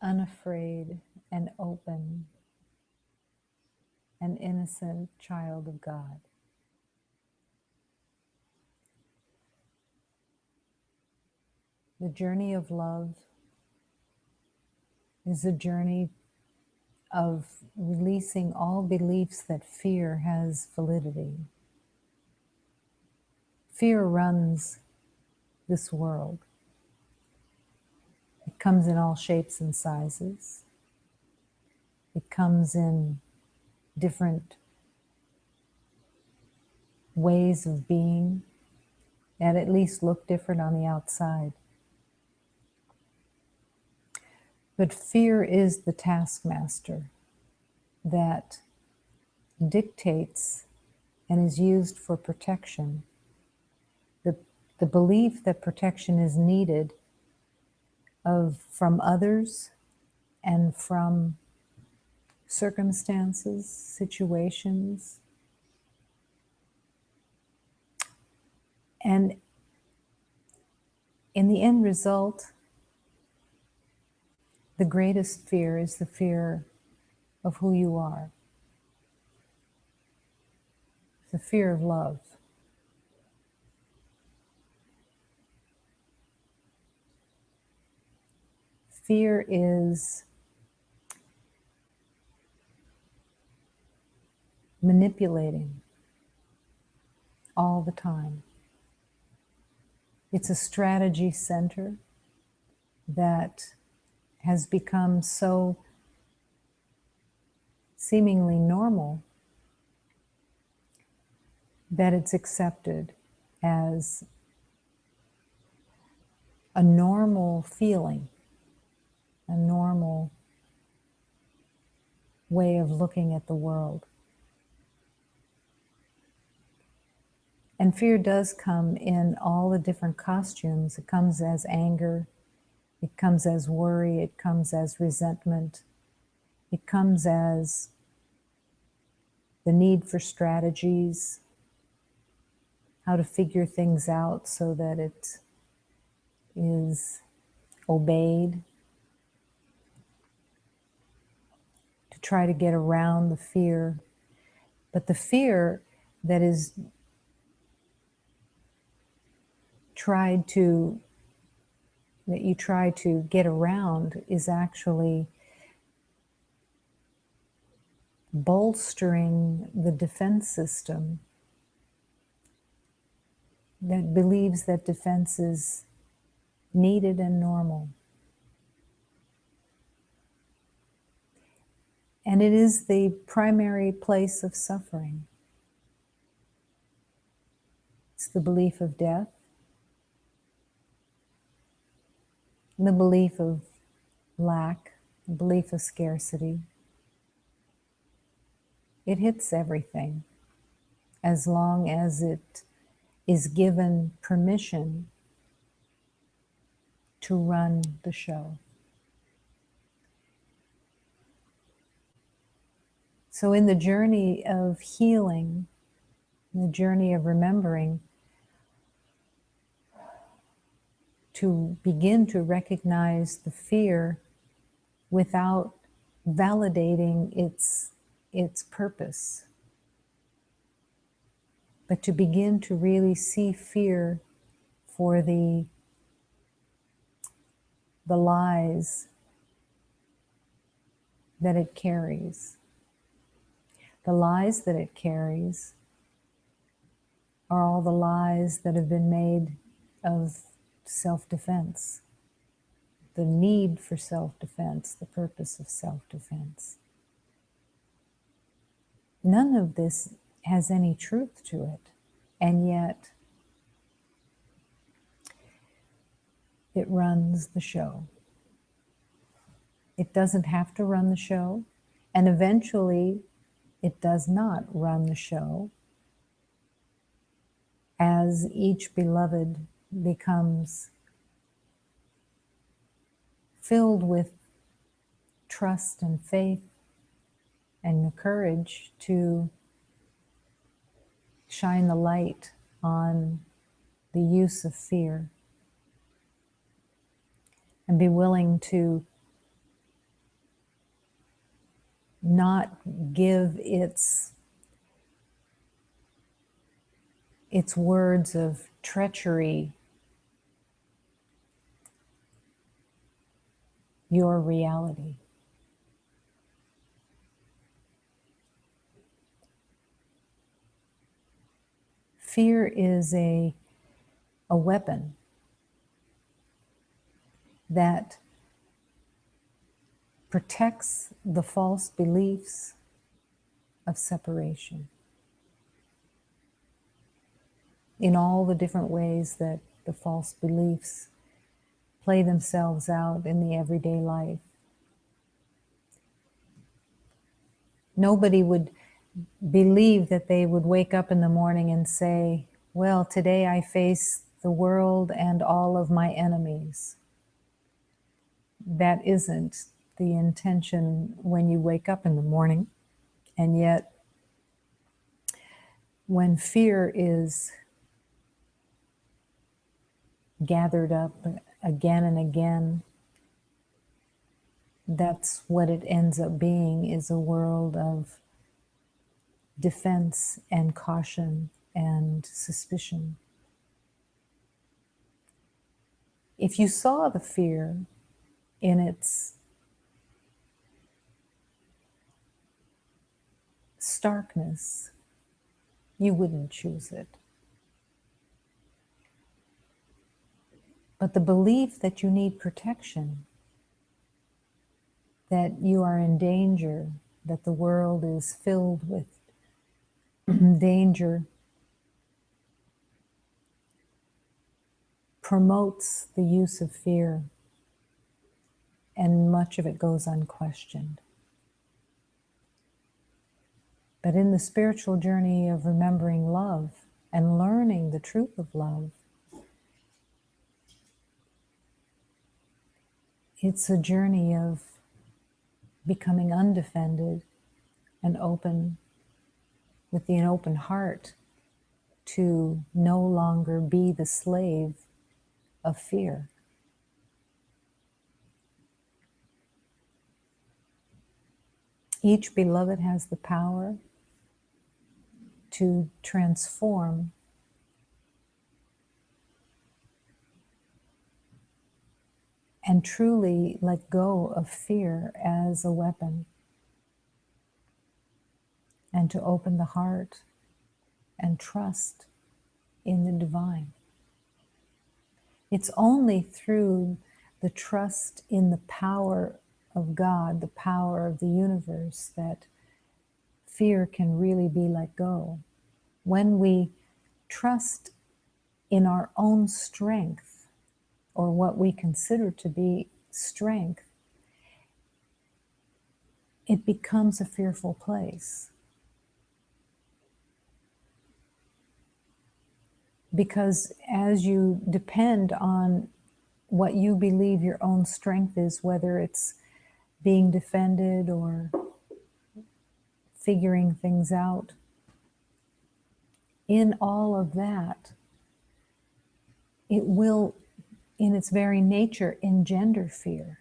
unafraid and open and innocent child of God. The journey of love is a journey of releasing all beliefs that fear has validity. Fear runs this world. It comes in all shapes and sizes. It comes in different ways of being that at least look different on the outside. But fear is the taskmaster that dictates and is used for protection. The belief that protection is needed from others and from circumstances, situations. And in the end result, the greatest fear is the fear of who you are, the fear of love. Fear is manipulating all the time. It's a strategy center that has become so seemingly normal that it's accepted as a normal feeling, a normal way of looking at the world. And fear does come in all the different costumes. It comes as anger, it comes as worry, it comes as resentment, it comes as the need for strategies, how to figure things out so that it is obeyed, to try to get around the fear. But the fear that is that you try to get around is actually bolstering the defense system that believes that defense is needed and normal. And it is the primary place of suffering. It's the belief of death, the belief of lack, the belief of scarcity. It hits everything as long as it is given permission to run the show. So in the journey of healing, in the journey of remembering, to begin to recognize the fear without validating its purpose, but to begin to really see fear for the lies that it carries. The lies that it carries are all the lies that have been made of self-defense, the need for self-defense, the purpose of self-defense. None of this has any truth to it, and yet it runs the show. It doesn't have to run the show, and eventually it does not run the show as each beloved becomes filled with trust and faith and the courage to shine the light on the use of fear and be willing to not give its words of treachery your reality. Fear is a weapon that protects the false beliefs of separation in all the different ways that the false beliefs play themselves out in the everyday life. Nobody would believe that they would wake up in the morning and say, well, today I face the world and all of my enemies. That isn't the intention when you wake up in the morning. And yet, when fear is gathered up again and again, that's what it ends up being, is a world of defense and caution and suspicion. If you saw the fear in its starkness, you wouldn't choose it. But the belief that you need protection, that you are in danger, that the world is filled with danger, promotes the use of fear, and much of it goes unquestioned. But in the spiritual journey of remembering love and learning the truth of love, it's a journey of becoming undefended and open, with an open heart, to no longer be the slave of fear. Each beloved has the power to transform and truly let go of fear as a weapon, and to open the heart and trust in the divine. It's only through the trust in the power of God, the power of the universe, that fear can really be let go. When we trust in our own strength, or what we consider to be strength, it becomes a fearful place. Because as you depend on what you believe your own strength is, whether it's being defended or figuring things out, in all of that, it will, in its very nature, engender fear,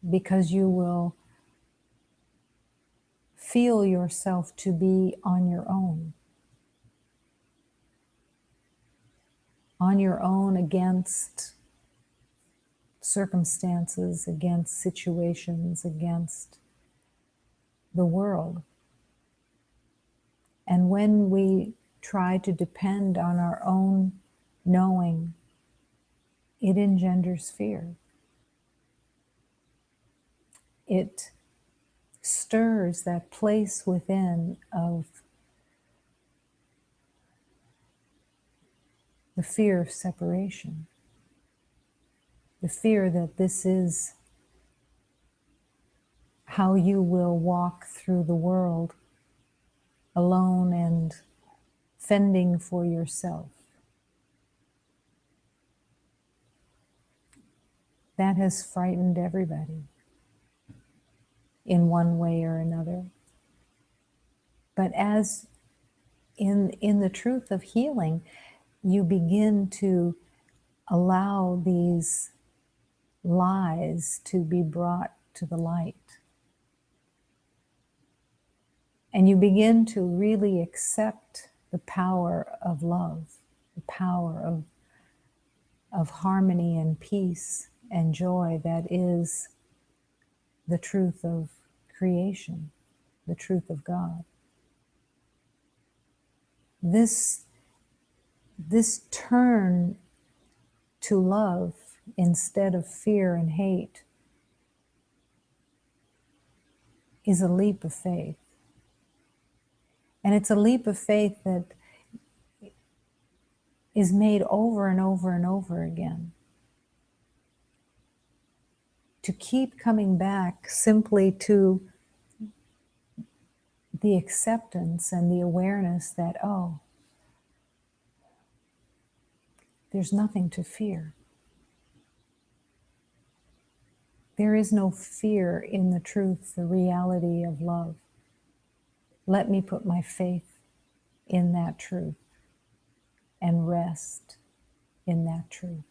because you will feel yourself to be on your own against circumstances, against situations, against the world. And when we try to depend on our own knowing, it engenders fear. It stirs that place within of the fear of separation, the fear that this is how you will walk through the world alone and fending for yourself. That has frightened everybody in one way or another. But as in the truth of healing, you begin to allow these lies to be brought to the light. And you begin to really accept the power of love, the power of harmony and peace and joy that is the truth of creation, the truth of God. This turn to love instead of fear and hate is a leap of faith. And it's a leap of faith that is made over and over and over again. To keep coming back simply to the acceptance and the awareness that, oh, there's nothing to fear. There is no fear in the truth, the reality of love. Let me put my faith in that truth and rest in that truth.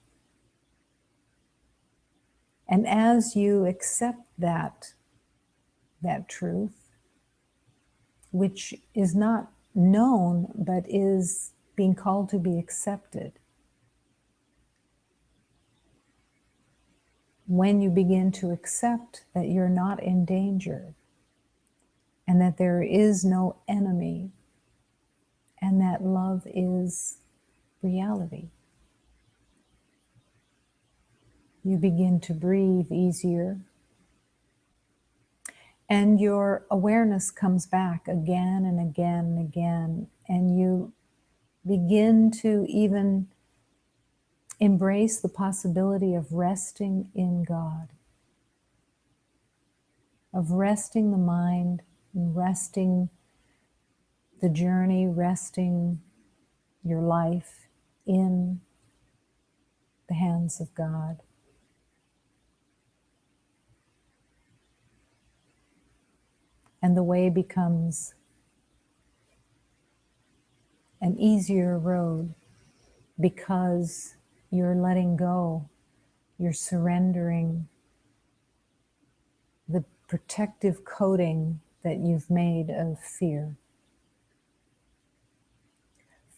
And as you accept that truth, which is not known but is being called to be accepted, when you begin to accept that you're not in danger and that there is no enemy and that love is reality, you begin to breathe easier, and your awareness comes back again and again and again, and you begin to even embrace the possibility of resting in God, of resting the mind, resting the journey, resting your life in the hands of God. And the way becomes an easier road because you're letting go, you're surrendering the protective coating that you've made of fear.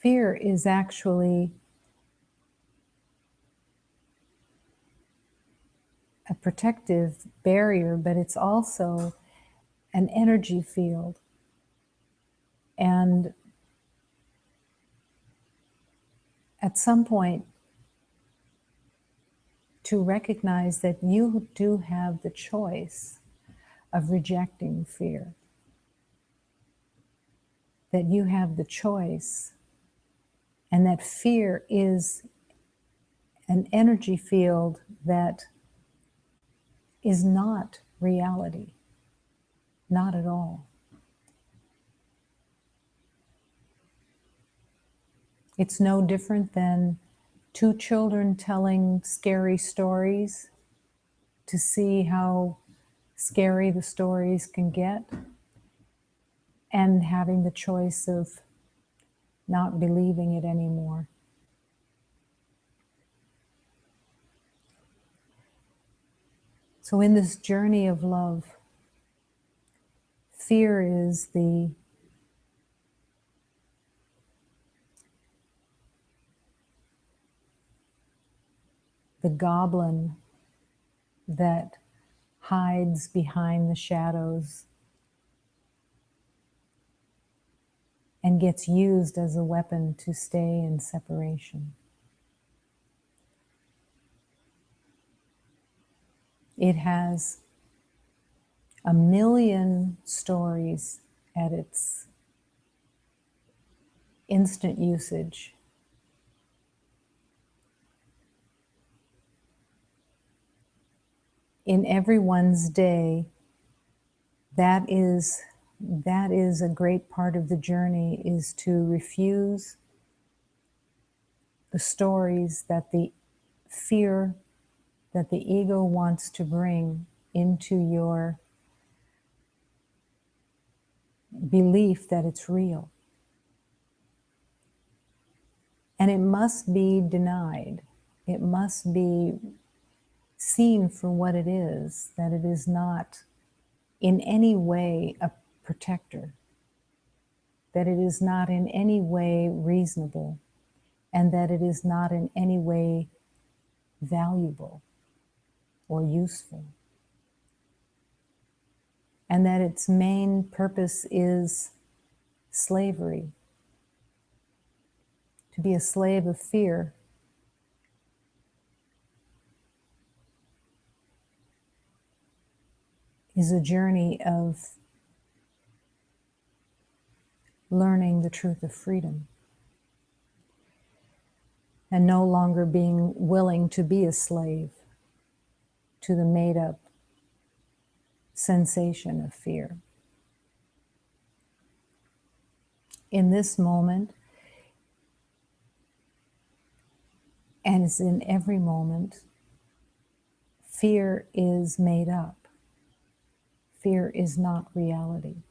Fear is actually a protective barrier, but it's also an energy field. And at some point, to recognize that you do have the choice of rejecting fear, that you have the choice, and that fear is an energy field that is not reality, not at all. It's no different than two children telling scary stories to see how scary the stories can get, and having the choice of not believing it anymore. So in this journey of love, fear is the goblin that hides behind the shadows and gets used as a weapon to stay in separation. It has a million stories at its instant usage. In everyone's day, that is a great part of the journey, is to refuse the stories that the fear that the ego wants to bring into your belief that it's real. And it must be denied. It must be seen for what it is, that it is not in any way a protector. that it is not in any way reasonable, and that it is not in any way valuable or useful, and that its main purpose is slavery. To be a slave of fear is a journey of learning the truth of freedom and no longer being willing to be a slave to the made-up sensation of fear. In this moment, and as in every moment, fear is made up. Fear is not reality.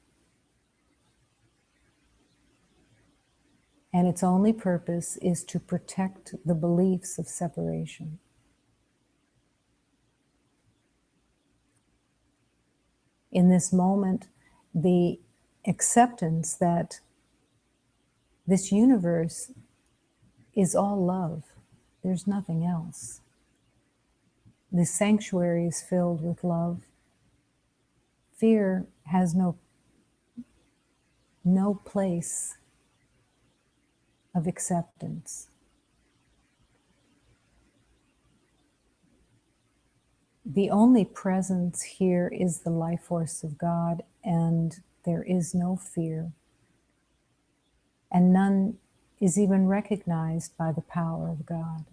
And its only purpose is to protect the beliefs of separation. In this moment, the acceptance that this universe is all love. There's nothing else. The sanctuary is filled with love. Fear has no place of acceptance. The only presence here is the life force of God, and there is no fear. And none is even recognized by the power of God.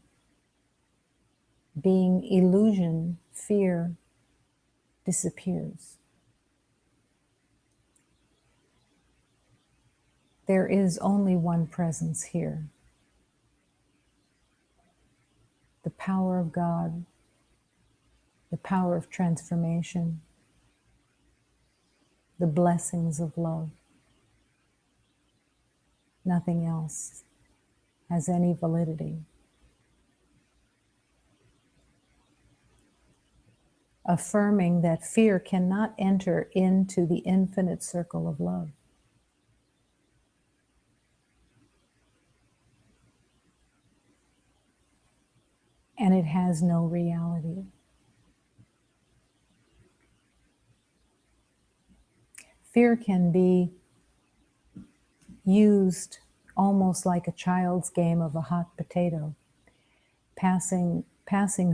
Being illusion, fear disappears. There is only one presence here. The power of God, the power of transformation, the blessings of love. Nothing else has any validity. Affirming that fear cannot enter into the infinite circle of love. And it has no reality. Fear can be used almost like a child's game of a hot potato, passing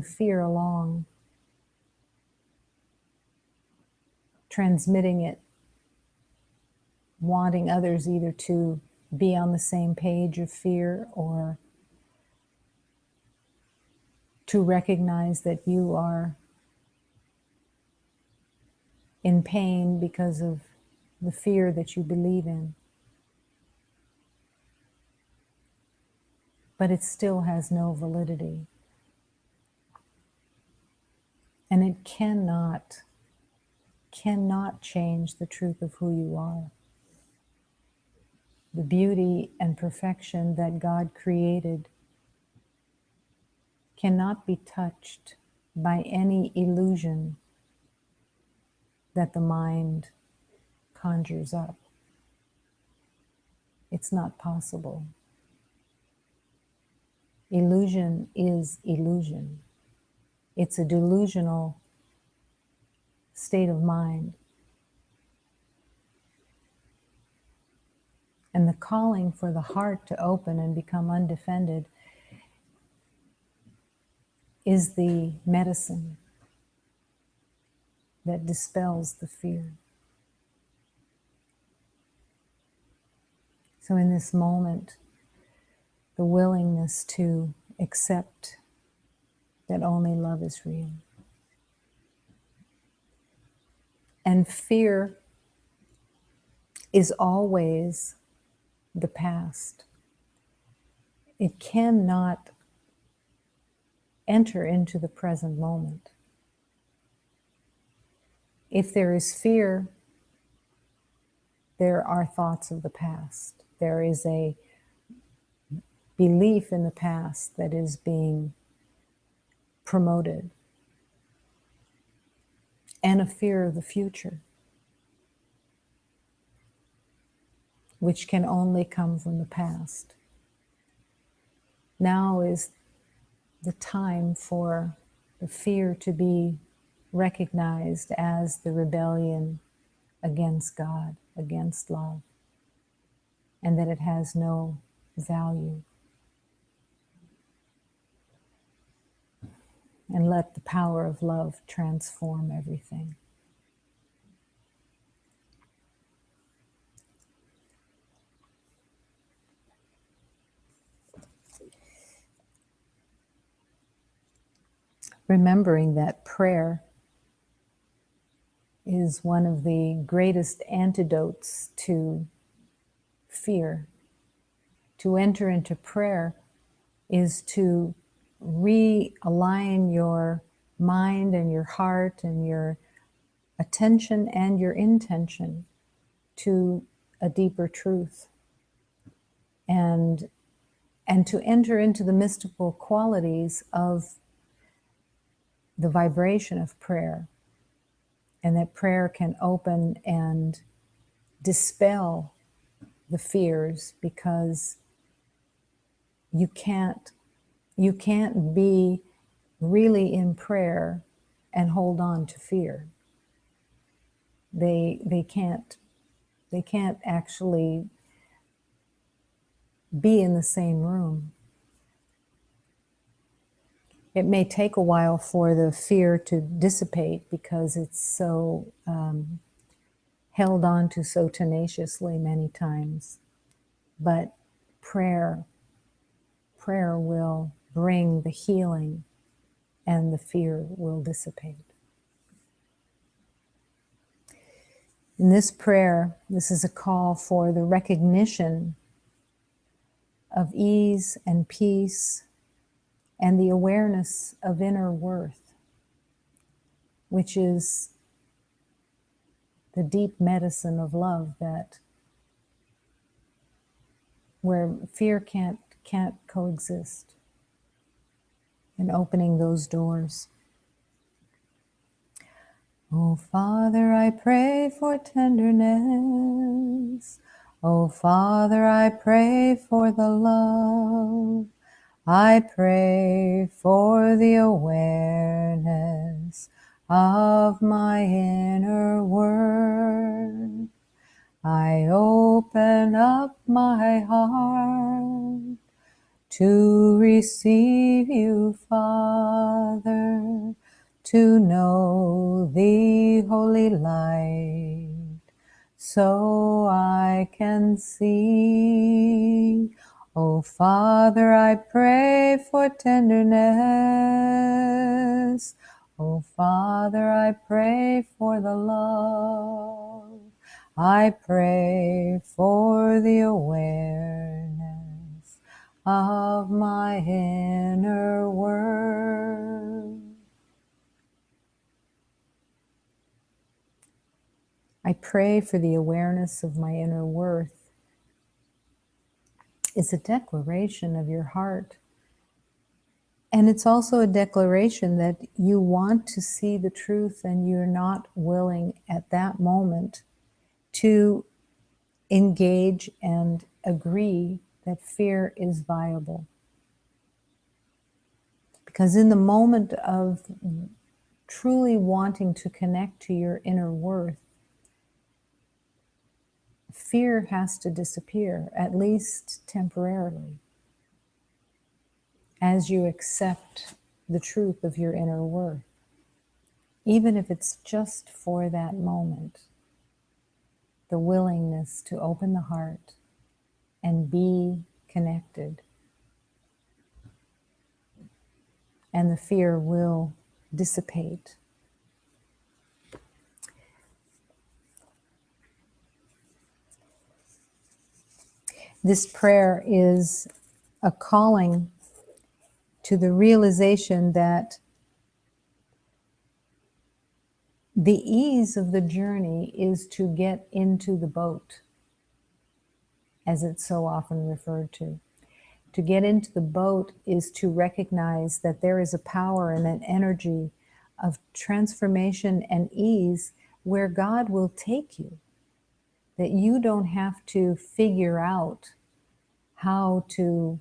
fear along, transmitting it, wanting others either to be on the same page of fear or to recognize that you are in pain because of the fear that you believe in. But it still has no validity. And it cannot change the truth of who you are. The beauty and perfection that God created cannot be touched by any illusion that the mind conjures up. It's not possible. Illusion is illusion. It's a delusional state of mind. And the calling for the heart to open and become undefended is the medicine that dispels the fear. So in this moment, the willingness to accept that only love is real. And fear is always the past. It cannot enter into the present moment. If there is fear, there are thoughts of the past. There is a belief in the past that is being promoted, and a fear of the future. which can only come from the past. Now is the time for the fear to be recognized as the rebellion against God, against love, and that it has no value. And let the power of love transform everything. Remembering that prayer is one of the greatest antidotes to fear. To enter into prayer is to realign your mind and your heart and your attention and your intention to a deeper truth, and to enter into the mystical qualities of the vibration of prayer, and that prayer can open and dispel the fears, because you can't be really in prayer and hold on to fear. They can't actually be in the same room. It may take a while for the fear to dissipate because it's so held on to so tenaciously many times. But prayer will bring the healing, and the fear will dissipate. In this prayer, this is a call for the recognition of ease and peace and the awareness of inner worth, which is the deep medicine of love, that where fear can't coexist, and opening those doors. Oh Father, I pray for tenderness. Oh Father, I pray for the love. I pray for the awareness of my inner worth. I open up my heart to receive you, Father, to know the holy light, so I can see. Oh Father, I pray for tenderness. Oh Father, I pray for the love. I pray for the awareness of my inner worth. I pray for the awareness of my inner worth. It's a declaration of your heart. And it's also a declaration that you want to see the truth, and you're not willing at that moment to engage and agree that fear is viable. Because in the moment of truly wanting to connect to your inner worth, fear has to disappear, at least temporarily, as you accept the truth of your inner worth, even if it's just for that moment. The willingness to open the heart and be connected, and the fear will dissipate. This prayer is a calling to the realization that the ease of the journey is to get into the boat, as it's so often referred to. To get into the boat is to recognize that there is a power and an energy of transformation and ease where God will take you. that you don't have to figure out how to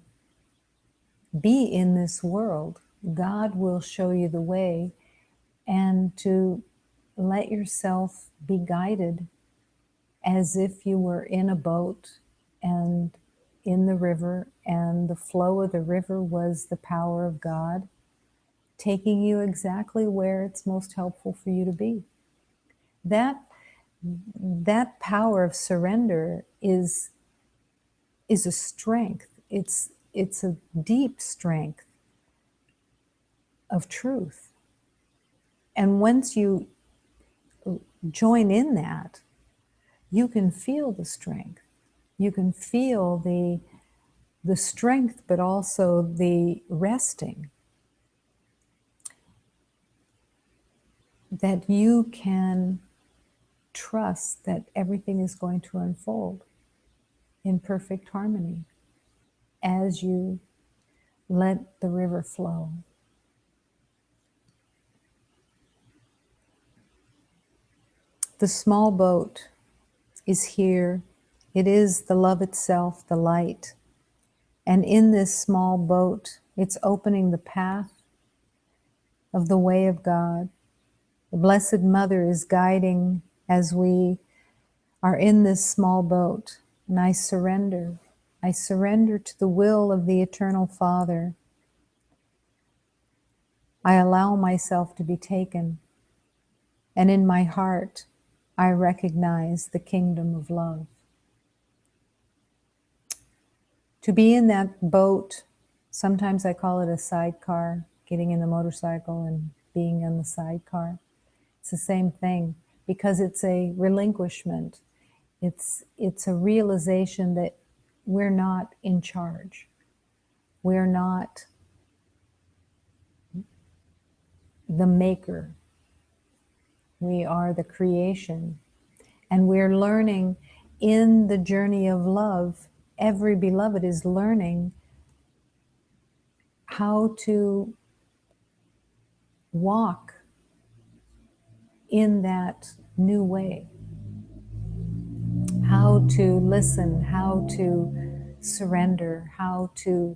be in this world. God will show you the way, and to let yourself be guided as if you were in a boat and in the river, and the flow of the river was the power of God, taking you exactly where it's most helpful for you to be. That power of surrender is a strength. It's a deep strength of truth. And once you join in that, you can feel the strength. You can feel the strength, but also the resting, that you can trust that everything is going to unfold in perfect harmony as you let the river flow. The small boat is here. It is the love itself, the light. And in this small boat, it's opening the path of the way of God. The Blessed Mother is guiding as we are in this small boat. And I surrender. I surrender to the will of the Eternal Father. I allow myself to be taken. And in my heart, I recognize the kingdom of love. To be in that boat, sometimes I call it a sidecar, getting in the motorcycle and being in the sidecar. It's the same thing, because it's a relinquishment. It's a realization that we're not in charge. We're not the maker. We are the creation. And we're learning in the journey of love. Every beloved is learning how to walk in that new way, how to listen, how to surrender, how to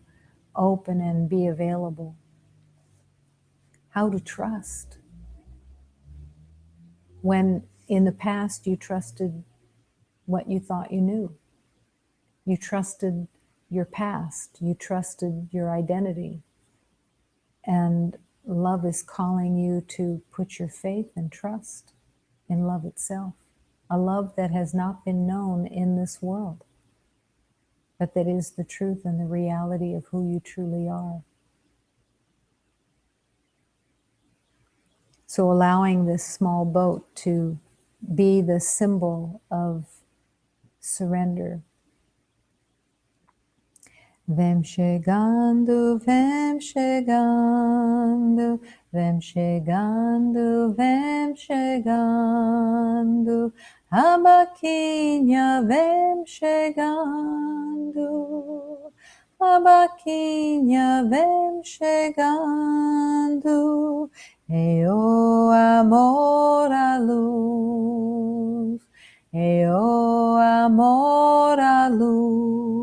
open and be available, how to trust. When in the past you trusted what you thought you knew, you trusted your past, you trusted your identity, and love is calling you to put your faith and trust in love itself, a love that has not been known in this world, but that is the truth and the reality of who you truly are. So allowing this small boat to be the symbol of surrender. Vem chegando, vem chegando, vem chegando, vem chegando, a barquinha vem chegando, a barquinha vem chegando, e o amor à luz, e o amor à luz.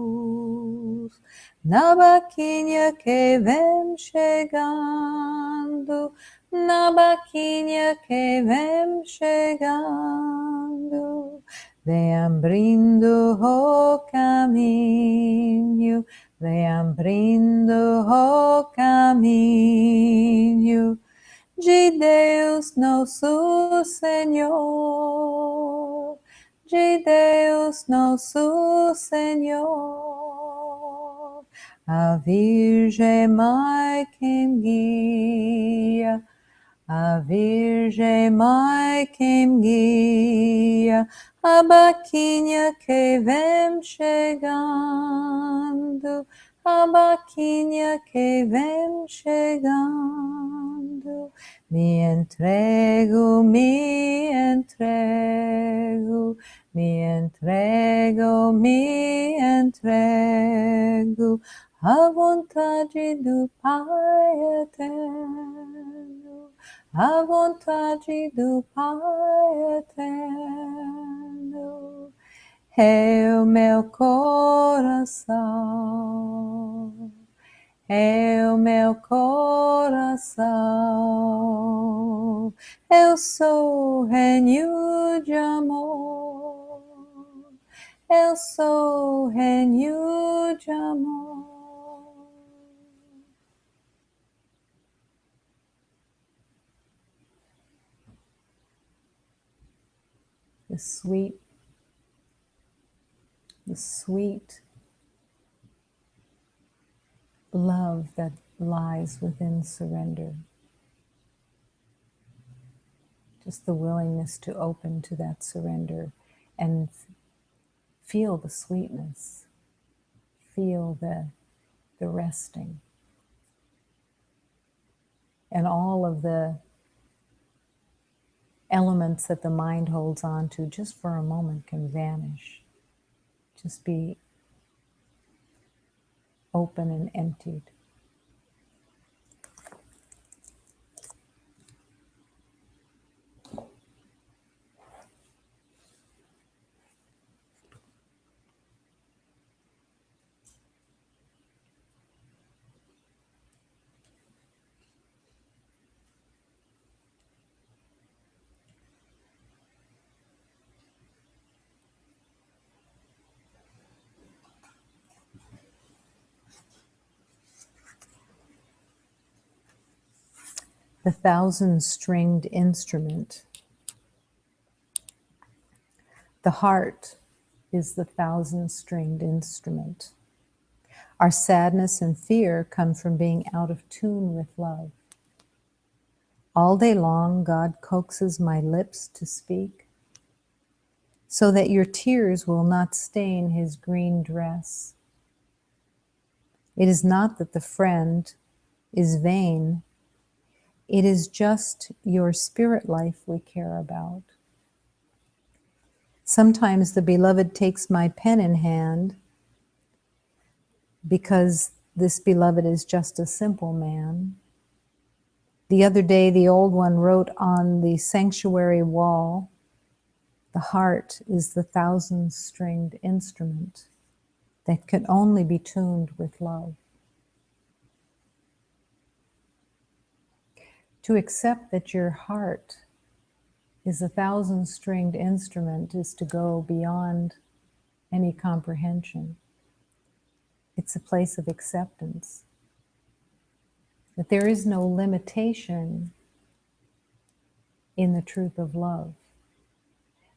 Na barquinha que vem chegando, na barquinha que vem chegando, vem abrindo o caminho, vem abrindo o caminho de Deus nosso Senhor, de Deus nosso Senhor. A Virgem Mãe quem guia, a Virgem Mãe quem guia, a barquinha que vem chegando, a barquinha que vem chegando. Me entrego, me entrego, me entrego, me entrego à vontade do Pai eterno, à vontade do Pai eterno. Eu meu coração, eu meu coração, eu sou renho de amor, eu sou renho de amor. The sweet love that lies within surrender. Just the willingness to open to that surrender and feel the sweetness, feel the resting. And all of the elements that the mind holds on to just for a moment can vanish. Just be open and emptied. The thousand-stringed instrument. The heart is the thousand-stringed instrument. Our sadness and fear come from being out of tune with love. All day long, God coaxes my lips to speak, so that your tears will not stain his green dress. It is not that the friend is vain. It is just your spirit life we care about. Sometimes the beloved takes my pen in hand because this beloved is just a simple man. The other day, the old one wrote on the sanctuary wall, the heart is the thousand-stringed instrument that can only be tuned with love. To accept that your heart is a thousand-stringed instrument is to go beyond any comprehension. It's a place of acceptance. That there is no limitation in the truth of love.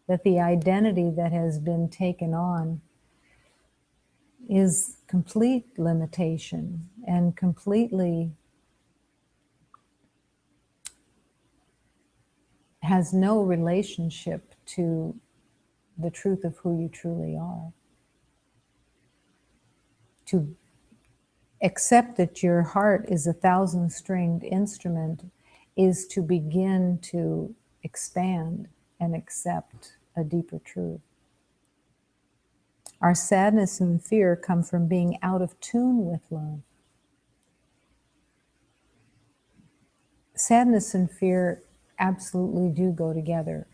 That the identity that has been taken on is complete limitation and completely has no relationship to the truth of who you truly are. To accept that your heart is a thousand-stringed instrument is to begin to expand and accept a deeper truth. Our sadness and fear come from being out of tune with love. Sadness and fear absolutely do go together,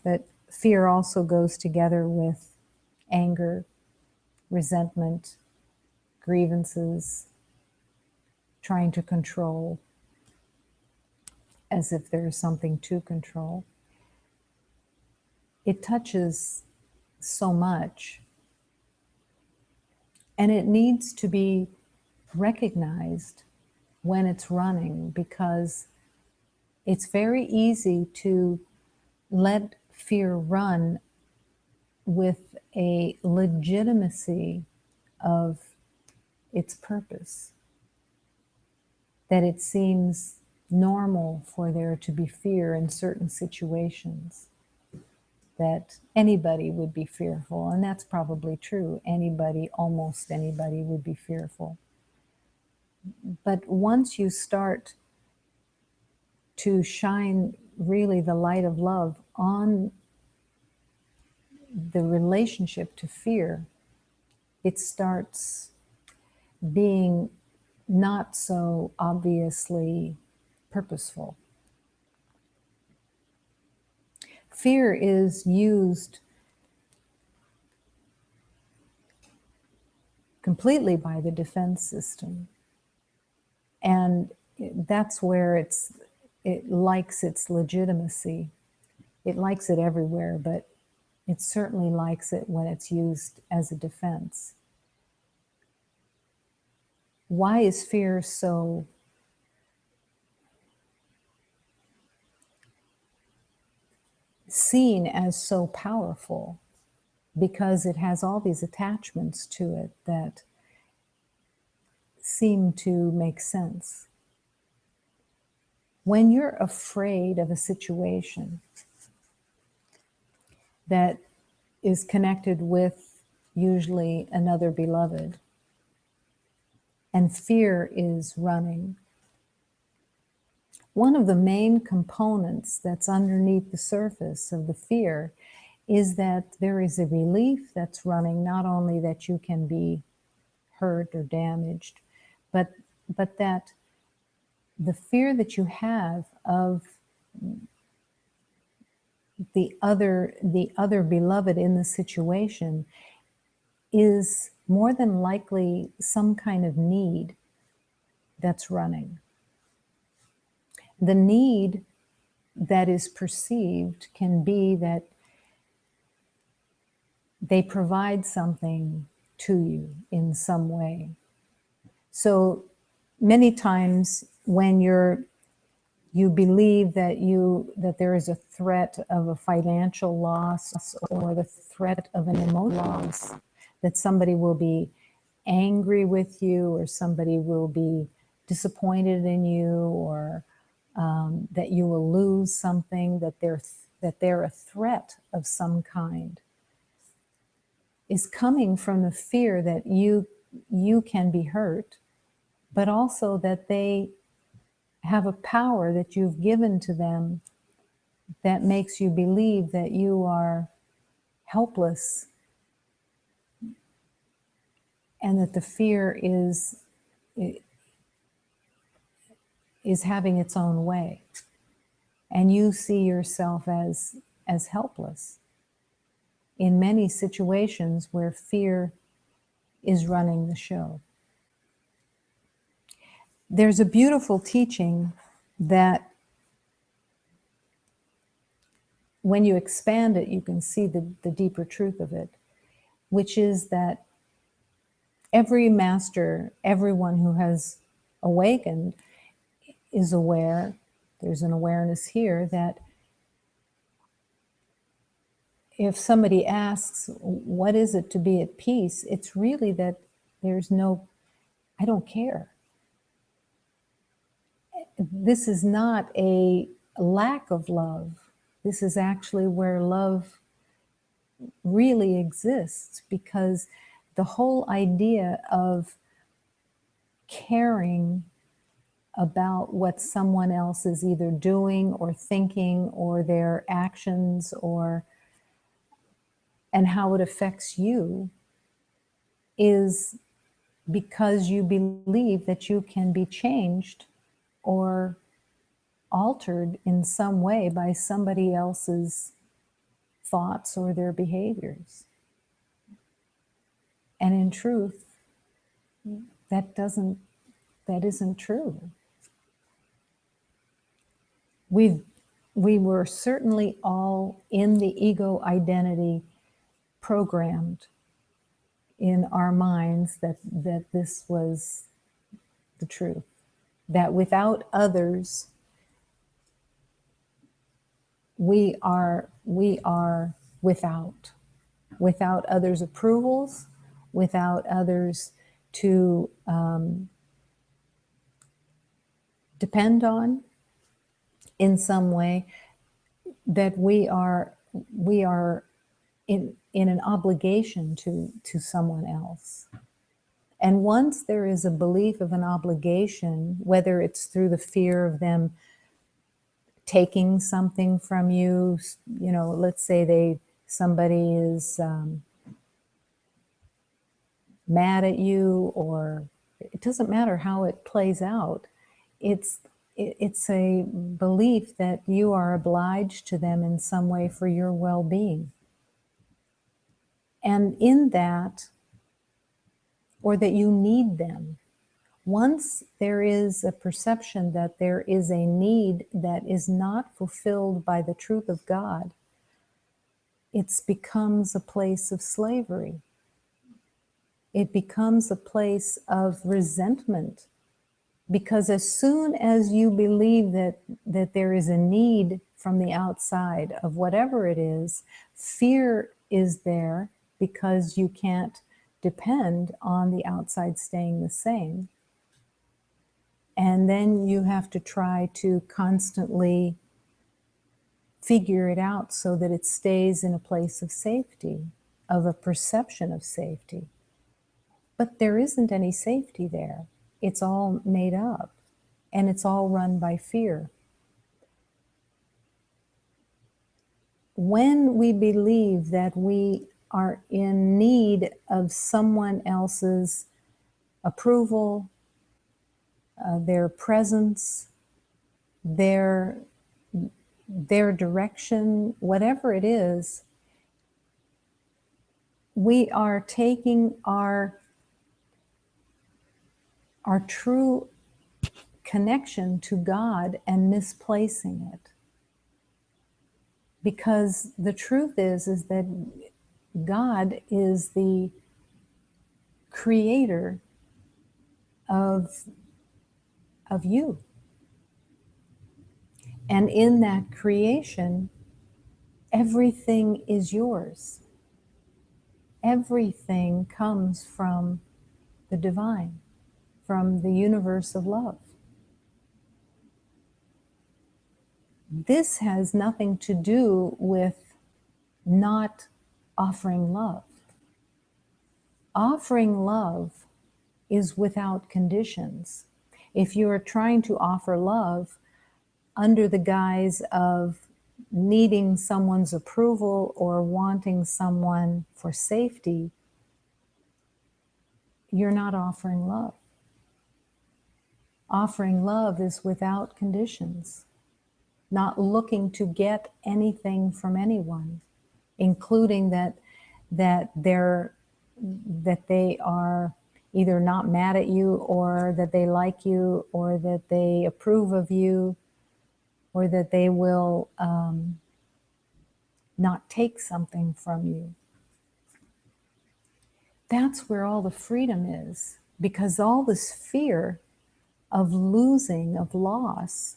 but fear also goes together with anger, resentment, grievances, trying to control as if there's something to control. It touches so much, and it needs to be recognized when it's running, because it's very easy to let fear run with a legitimacy of its purpose, that it seems normal for there to be fear in certain situations, that anybody would be fearful, and that's probably true. Anybody, almost anybody would be fearful. But once you start to shine really the light of love on the relationship to fear, it starts being not so obviously purposeful. Fear is used completely by the defense system. And that's where it likes its legitimacy. It likes it everywhere, but it certainly likes it when it's used as a defense. Why is fear so seen as so powerful? Because it has all these attachments to it that seem to make sense. When you're afraid of a situation that is connected with usually another beloved, and fear is running, one of the main components that's underneath the surface of the fear is that there is a belief that's running, not only that you can be hurt or damaged, but that the fear that you have of the other beloved in the situation is more than likely some kind of need that's running. The need that is perceived can be that they provide something to you in some way. So many times when you believe that there is a threat of a financial loss or the threat of an emotional loss, that somebody will be angry with you or somebody will be disappointed in you, or that you will lose something, that they're a threat of some kind, is coming from the fear that you can be hurt, but also that they have a power that you've given to them that makes you believe that you are helpless, and that the fear is having its own way, and you see yourself as helpless in many situations where fear is running the show. There's a beautiful teaching that when you expand it, you can see the deeper truth of it, which is that every master, everyone who has awakened, is aware, there's an awareness here, that if somebody asks, what is it to be at peace? It's really that there's no, I don't care. This is not a lack of love. This is actually where love really exists, because the whole idea of caring about what someone else is either doing or thinking, or their actions, and how it affects you, is because you believe that you can be changed or altered in some way by somebody else's thoughts or their behaviors. And in truth, that isn't true. We were certainly all in the ego identity programmed in our minds that this was the truth, that without others, we are without others' approvals, without others to depend on in some way, that we are in an obligation to someone else. And once there is a belief of an obligation, whether it's through the fear of them taking something from you, let's say somebody is mad at you, or it doesn't matter how it plays out. It's a belief that you are obliged to them in some way for your well-being. And in that, or that you need them. Once there is a perception that there is a need that is not fulfilled by the truth of God, it becomes a place of slavery. It becomes a place of resentment. Because as soon as you believe that there is a need from the outside of whatever it is, fear is there because you can't depend on the outside staying the same. And then you have to try to constantly figure it out so that it stays in a place of safety, of a perception of safety. But there isn't any safety there. It's all made up, and it's all run by fear. When we believe that we are in need of someone else's approval, their presence, their direction, whatever it is, we are taking our true connection to God and misplacing it. Because the truth is that God is the creator of you. And in that creation, everything is yours. Everything comes from the divine, from the universe of love. This has nothing to do with not offering love. Offering love is without conditions. If you are trying to offer love under the guise of needing someone's approval or wanting someone for safety, you're not offering love. Offering love is without conditions, not looking to get anything from anyone, including that they are either not mad at you, or that they like you, or that they approve of you, or that they will not take something from you. That's where all the freedom is, because all this fear of losing, of loss,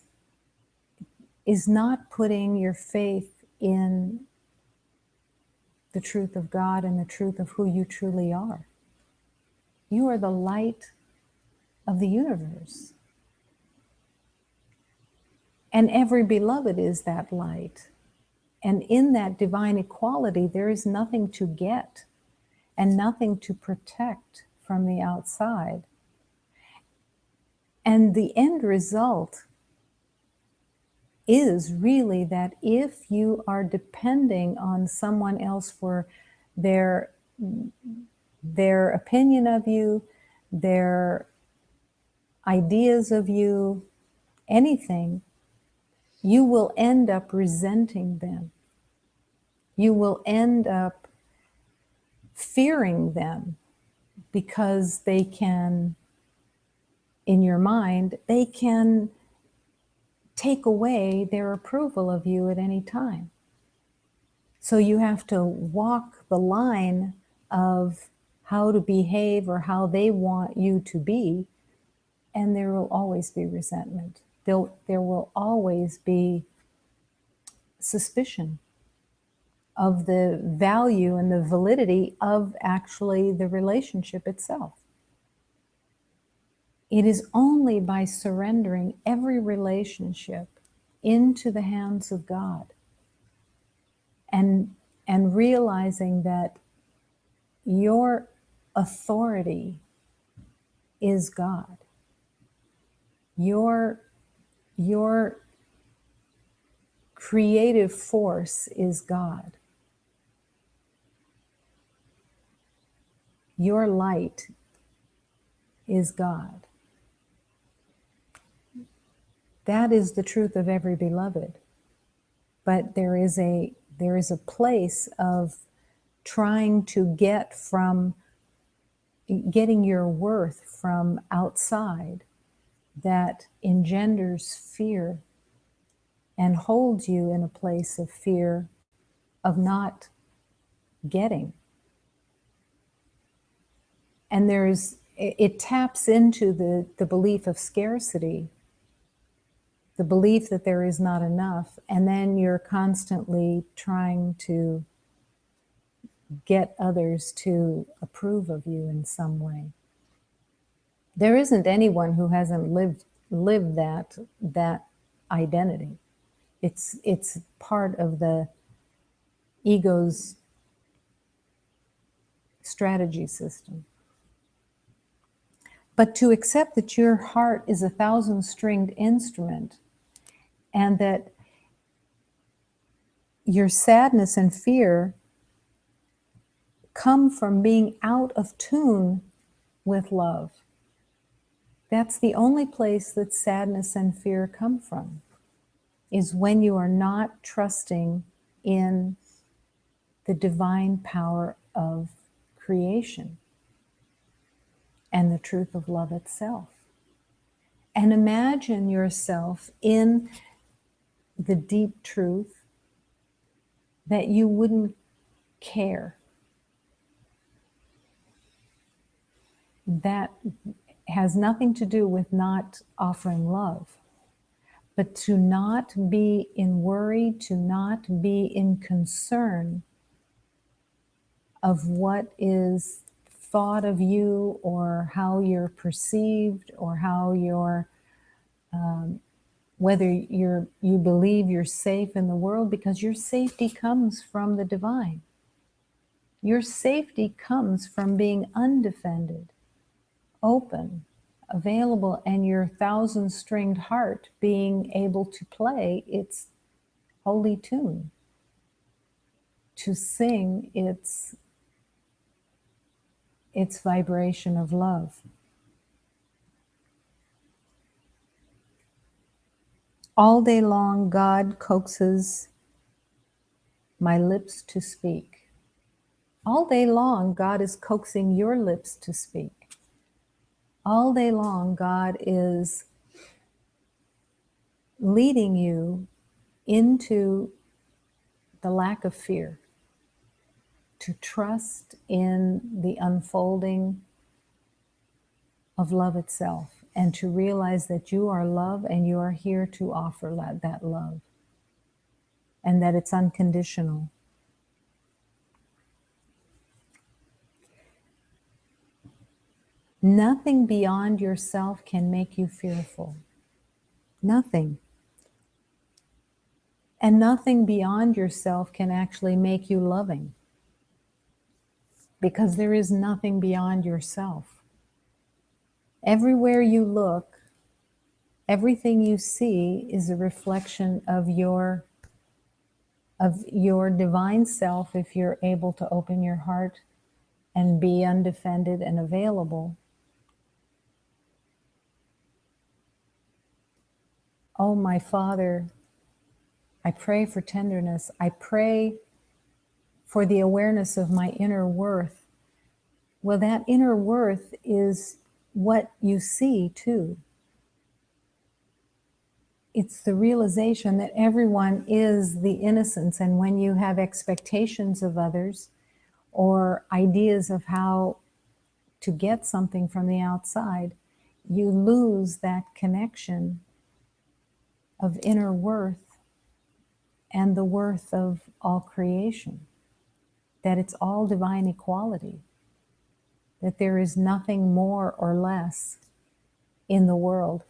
is not putting your faith in the truth of God and the truth of who you truly are. You are the light of the universe. And every beloved is that light. And in that divine equality, there is nothing to get and nothing to protect from the outside. And the end result is really that if you are depending on someone else for their opinion of you, their ideas of you, anything, you will end up resenting them. You will end up fearing them, because they can, in your mind, they can take away their approval of you at any time. So you have to walk the line of how to behave or how they want you to be, and there will always be resentment. There will always be suspicion of the value and the validity of actually the relationship itself. It is only by surrendering every relationship into the hands of God and realizing that your authority is God. Your creative force is God. Your light is God. That is the truth of every beloved. But there is a place of trying to get from getting your worth from outside that engenders fear and holds you in a place of fear of not getting. And it taps into the belief of scarcity, the belief that there is not enough, and then you're constantly trying to get others to approve of you in some way. There isn't anyone who hasn't lived that identity. It's part of the ego's strategy system. But to accept that your heart is a 1,000-stringed instrument and that your sadness and fear come from being out of tune with love. That's the only place that sadness and fear come from, is when you are not trusting in the divine power of creation and the truth of love itself. And imagine yourself in the deep truth that you wouldn't care. That has nothing to do with not offering love, but to not be in worry, to not be in concern of what is thought of you or how you're perceived or how you're whether you believe you're safe in the world, because your safety comes from the divine. Your safety comes from being undefended, open, available, and your 1,000-stringed heart being able to play its holy tune, to sing its vibration of love. All day long, God coaxes my lips to speak. All day long, God is coaxing your lips to speak. All day long, God is leading you into the lack of fear, to trust in the unfolding of love itself, and to realize that you are love and you are here to offer that love, and that it's unconditional. Nothing beyond yourself can make you fearful. Nothing. And nothing beyond yourself can actually make you loving, because there is nothing beyond yourself. Everywhere you look, everything you see is a reflection of your divine self, if you're able to open your heart and be undefended and available. Oh, my Father, I pray for tenderness. I pray for the awareness of my inner worth. Well, that inner worth is what you see too. It's the realization that everyone is the innocence, and when you have expectations of others or ideas of how to get something from the outside, you lose that connection of inner worth and the worth of all creation, that it's all divine equality, that there is nothing more or less in the world.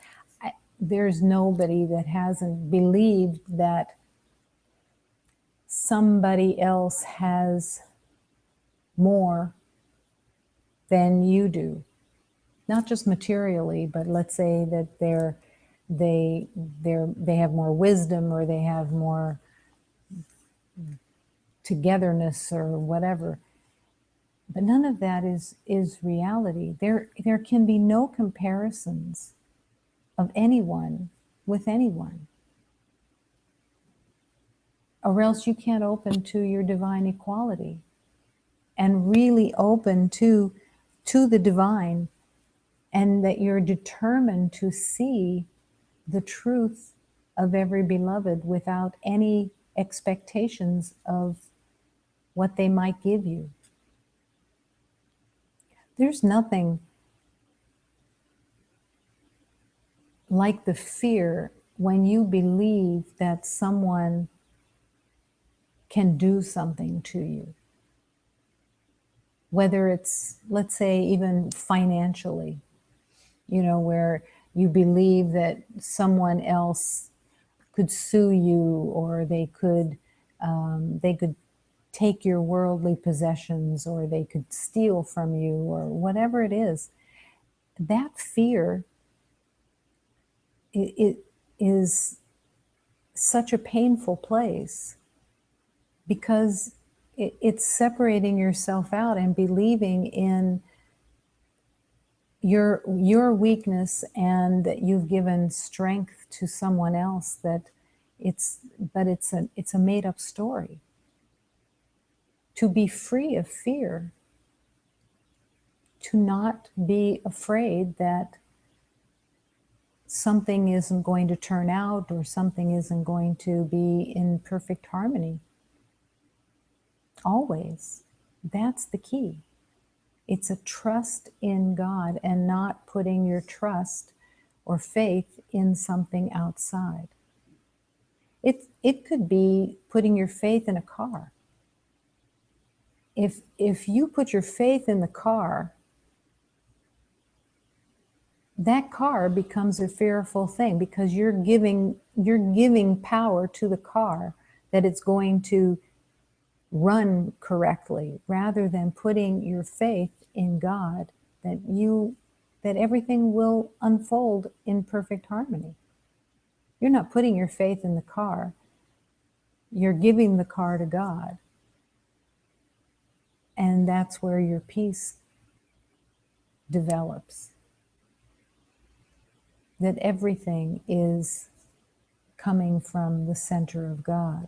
There's nobody that hasn't believed that somebody else has more than you do. Not just materially, but let's say that they have more wisdom, or they have more togetherness or whatever. But none of that is reality. There can be no comparisons of anyone with anyone, or else you can't open to your divine equality and really open to to the divine, and that you're determined to see the truth of every beloved without any expectations of what they might give you. There's nothing like the fear when you believe that someone can do something to you. Whether it's, let's say, even financially, where you believe that someone else could sue you, or they could take your worldly possessions, or they could steal from you, or whatever it is. That fear, it is such a painful place, because it's separating yourself out and believing in your weakness, and that you've given strength to someone else, it's a made up story. To be free of fear, to not be afraid that something isn't going to turn out, or something isn't going to be in perfect harmony. Always. That's the key. It's a trust in God, and not putting your trust or faith in something outside. It could be putting your faith in a car. If you put your faith in the car, that car becomes a fearful thing, because you're giving power to the car that it's going to run correctly, rather than putting your faith in God that everything will unfold in perfect harmony. You're not putting your faith in the car. You're giving the car to God. And that's where your peace develops. That everything is coming from the center of God.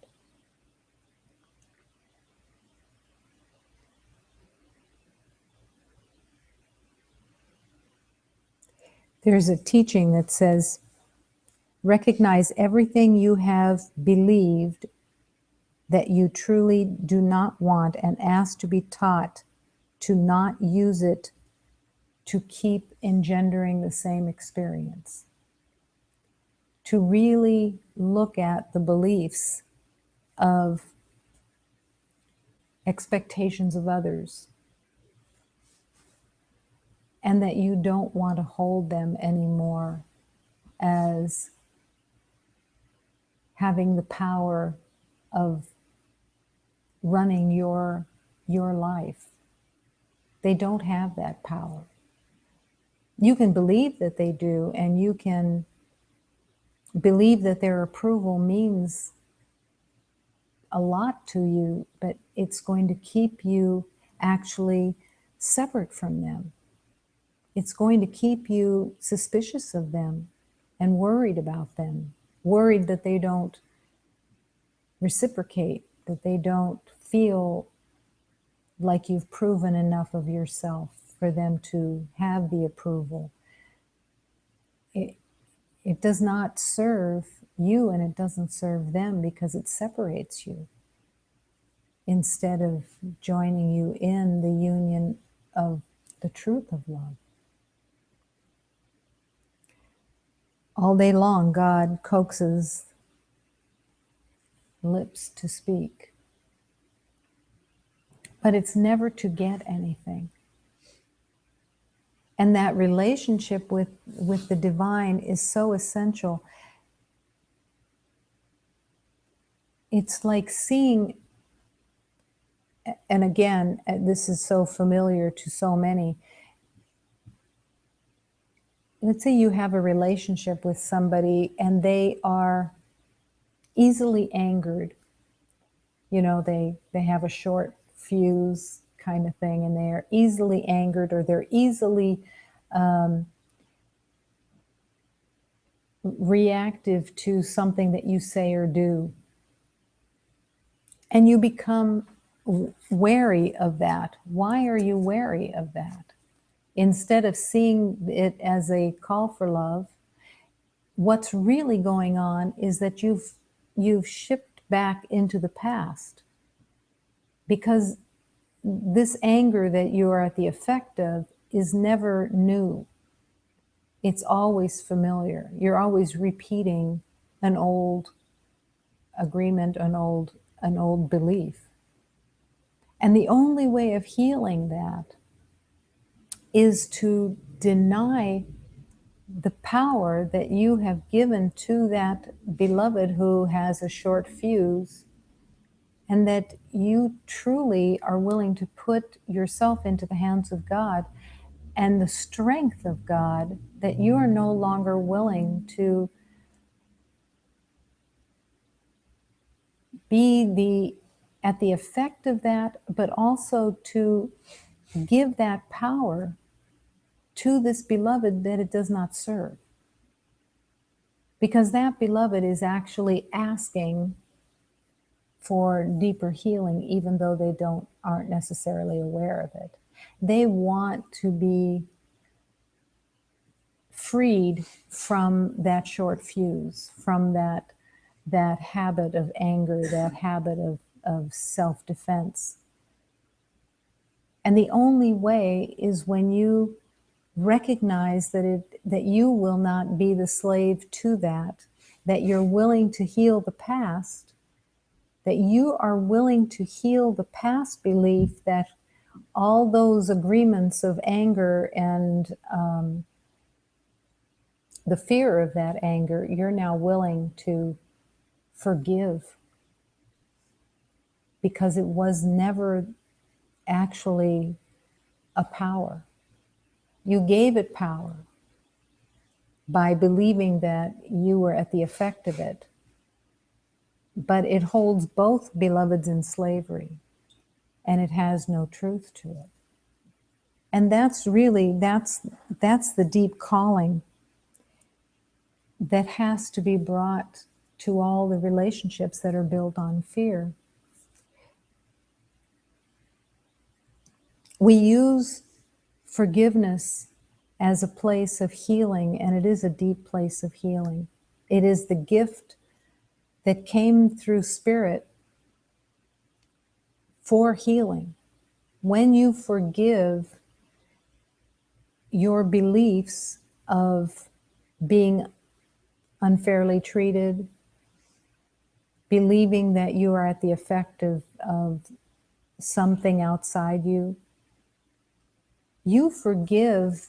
There's a teaching that says, recognize everything you have believed that you truly do not want, and ask to be taught to not use it to keep engendering the same experience. To really look at the beliefs of expectations of others, and that you don't want to hold them anymore as having the power of running your life. They don't have that power. You can believe that they do, and you can believe that their approval means a lot to you, but it's going to keep you actually separate from them. It's going to keep you suspicious of them and worried about them, worried that they don't reciprocate, that they don't feel like you've proven enough of yourself for them to have the approval. It does not serve you, and it doesn't serve them, because it separates you instead of joining you in the union of the truth of love. All day long, God coaxes lips to speak, but it's never to get anything. And that relationship with the divine is so essential. It's like seeing, and again, this is so familiar to so many. Let's say you have a relationship with somebody and they are easily angered. They have a short fuse kind of thing, and they're easily angered, or they're easily reactive to something that you say or do. And you become wary of that. Why are you wary of that? Instead of seeing it as a call for love, what's really going on is that you've shipped back into the past, because this anger that you are at the effect of is never new. It's always familiar. You're always repeating an old agreement, an old belief. And the only way of healing that is to deny the power that you have given to that beloved who has a short fuse, and that you truly are willing to put yourself into the hands of God and the strength of God, that you are no longer willing to be at the effect of that, but also to give that power to this beloved that it does not serve. Because that beloved is actually asking for deeper healing, even though they aren't necessarily aware of it. They want to be freed from that short fuse, from that habit of anger, that habit of self-defense. And the only way is when you recognize that you will not be the slave to that you're willing to heal the past, that you are willing to heal the past belief that all those agreements of anger and the fear of that anger, you're now willing to forgive, because it was never actually a power. You gave it power by believing that you were at the effect of it, but it holds both beloveds in slavery, and it has no truth to it. And that's the deep calling that has to be brought to all the relationships that are built on fear. We use forgiveness as a place of healing, and it is a deep place of healing. It is the gift that came through Spirit for healing. When you forgive your beliefs of being unfairly treated, believing that you are at the effect of something outside you, you forgive,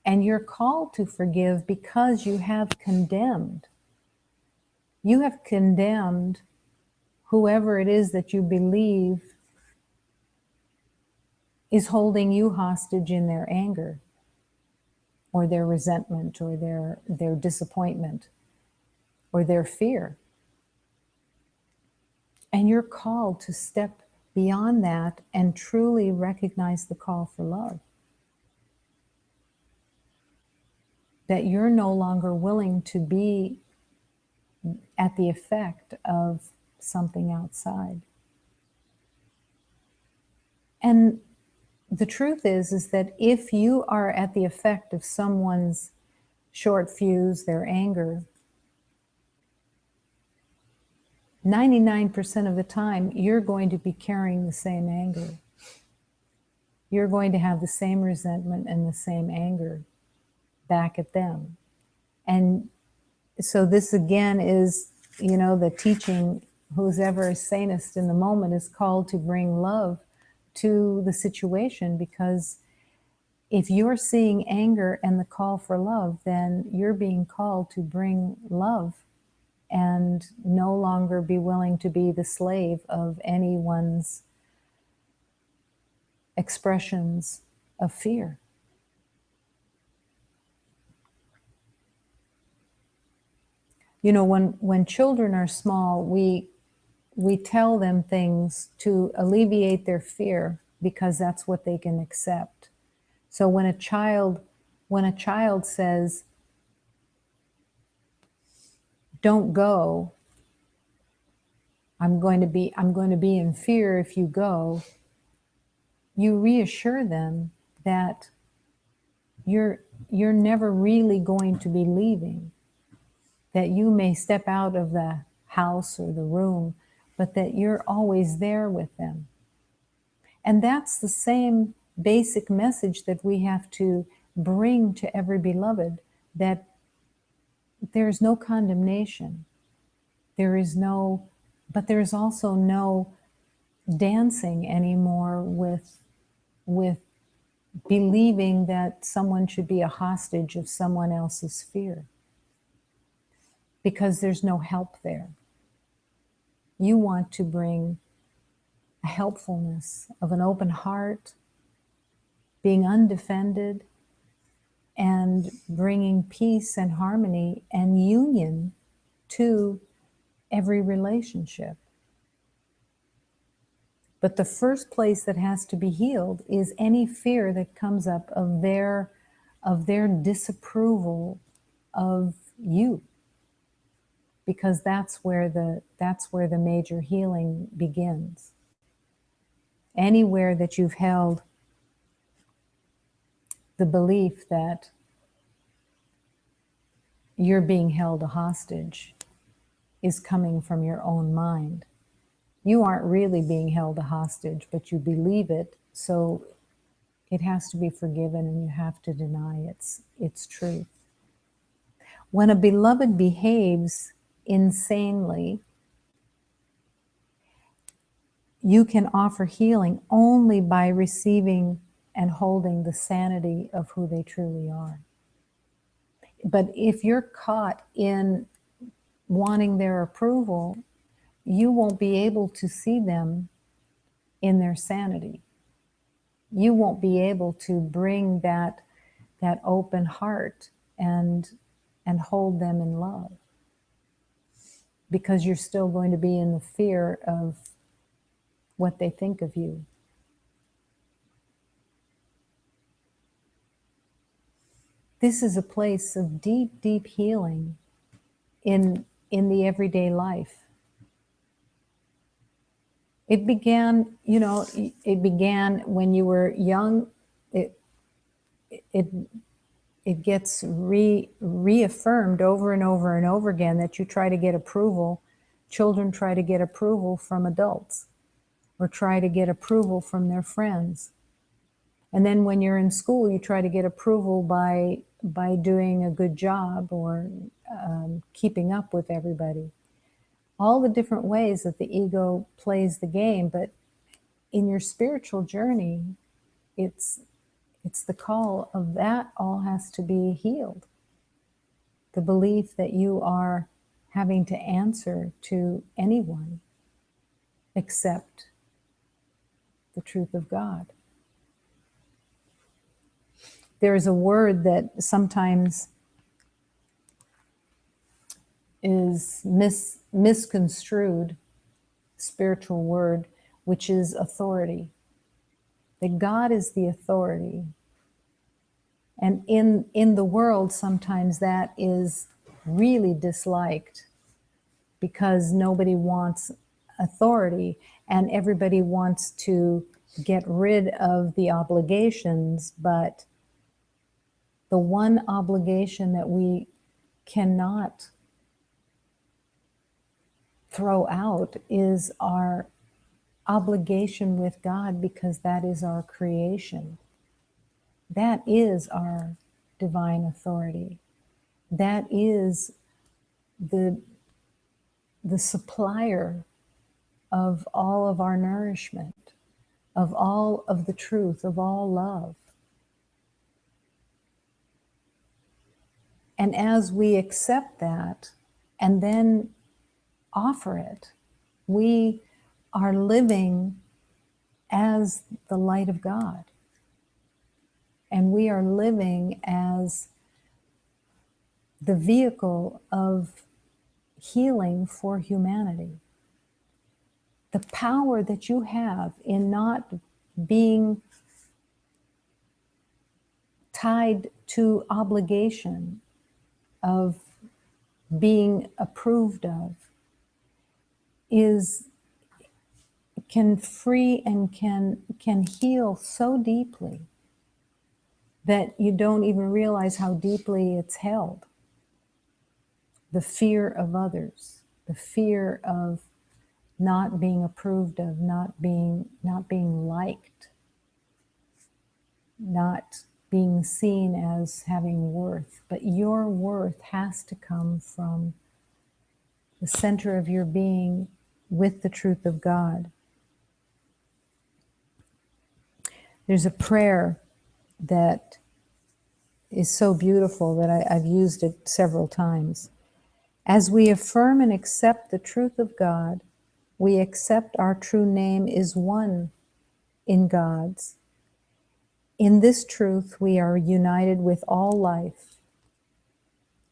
and you're called to forgive because you have condemned. You have condemned whoever it is that you believe is holding you hostage in their anger or their resentment or their disappointment or their fear. And you're called to step beyond that and truly recognize the call for love. That you're no longer willing to be at the effect of something outside. And the truth is that if you are at the effect of someone's short fuse, their anger, 99% of the time, you're going to be carrying the same anger. You're going to have the same resentment and the same anger back at them. And so this again is, the teaching, who's ever a sanest in the moment is called to bring love to the situation, because if you're seeing anger and the call for love, then you're being called to bring love and no longer be willing to be the slave of anyone's expressions of fear. When children are small, we tell them things to alleviate their fear because that's what they can accept. So when a child says, "Don't go, I'm going to be in fear if you go," you reassure them that you're never really going to be leaving. That you may step out of the house or the room, but that you're always there with them. And that's the same basic message that we have to bring to every beloved, that there's no condemnation. There is no, but there's also no dancing anymore with believing that someone should be a hostage of someone else's fear, because there's no help there. You want to bring a helpfulness of an open heart, being undefended, and bringing peace and harmony and union to every relationship. But the first place that has to be healed is any fear that comes up of their disapproval of you, because that's where the major healing begins. Anywhere that you've held the belief that you're being held a hostage is coming from your own mind. You aren't really being held a hostage, but you believe it, so it has to be forgiven and you have to deny its truth. When a beloved behaves insanely, you can offer healing only by receiving and holding the sanity of who they truly are. But if you're caught in wanting their approval, you won't be able to see them in their sanity. You won't be able to bring that open heart and hold them in love, because you're still going to be in the fear of what they think of you. This is a place of deep, deep healing in the everyday life. It began, it began when you were young. It gets reaffirmed over and over and over again that you try to get approval. Children try to get approval from adults, or try to get approval from their friends. And then when you're in school, you try to get approval by doing a good job, or keeping up with everybody. All the different ways that the ego plays the game. But in your spiritual journey, it's the call of that all has to be healed. The belief that you are having to answer to anyone except the truth of God. There is a word that sometimes is misconstrued, spiritual word, which is authority. That God is the authority. And in the world, sometimes that is really disliked, because nobody wants authority and everybody wants to get rid of the obligations. But the one obligation that we cannot throw out is our obligation with God, because that is our creation. That is our divine authority. That is the supplier of all of our nourishment, of all of the truth, of all love. And as we accept that and then offer it, we are living as the light of God. And we are living as the vehicle of healing for humanity. The power that you have in not being tied to obligation of being approved of can free and can heal so deeply. that you don't even realize how deeply it's held. The fear of others, the fear of not being approved of, not being liked, not being seen as having worth. But your worth has to come from the center of your being with the truth of God. There's a prayer that is so beautiful that I've used it several times. As we affirm and accept the truth of God, we accept our true name is one in God's. In this truth, we are united with all life,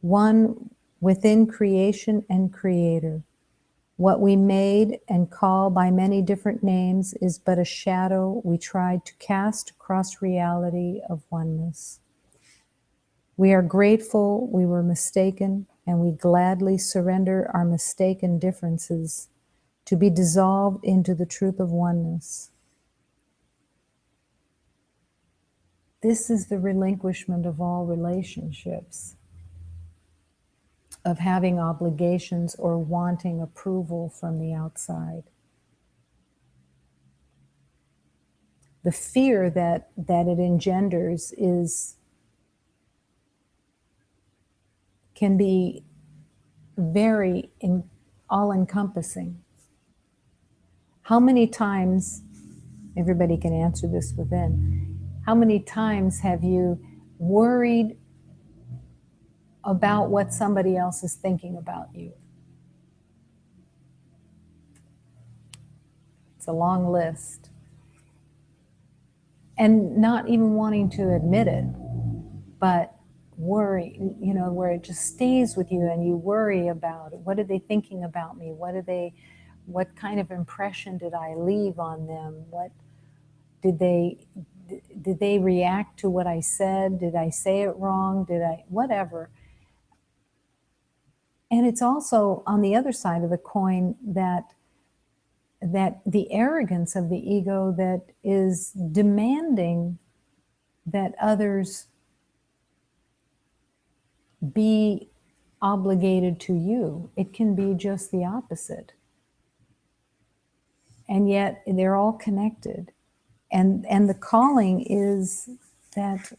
one within creation and Creator. What we made and call by many different names is but a shadow we tried to cast across reality of oneness. We are grateful we were mistaken, and we gladly surrender our mistaken differences to be dissolved into the truth of oneness. This is the relinquishment of all relationships, of having obligations or wanting approval from the outside. The fear that it engenders can be very all-encompassing. How many times, everybody can answer this within, how many times have you worried about what somebody else is thinking about you? It's a long list. And not even wanting to admit it, but worry, where it just stays with you and you worry about it. What are they thinking about me? What kind of impression did I leave on them? What did they react to what I said? Did I say it wrong? Whatever. And it's also on the other side of the coin that the arrogance of the ego that is demanding that others be obligated to you. It can be just the opposite. And yet they're all connected. And the calling is that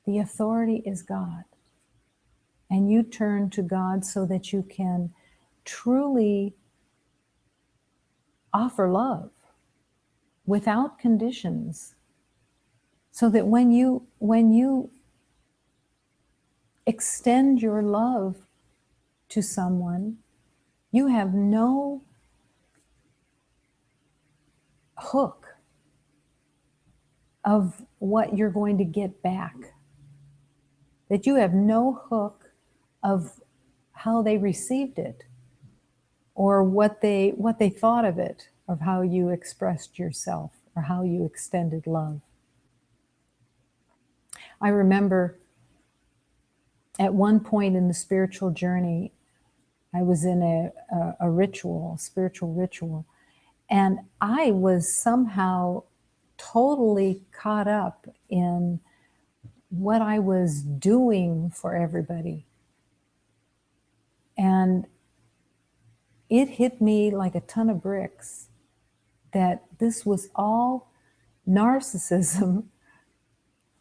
the authority is God. And you turn to God so that you can truly offer love without conditions. So that when you extend your love to someone, you have no hook of what you're going to get back. That you have no hook of how they received it or what they thought of it, of how you expressed yourself or how you extended love. I remember at one point in the spiritual journey, I was in a ritual, spiritual ritual, and I was somehow totally caught up in what I was doing for everybody. And it hit me like a ton of bricks that this was all narcissism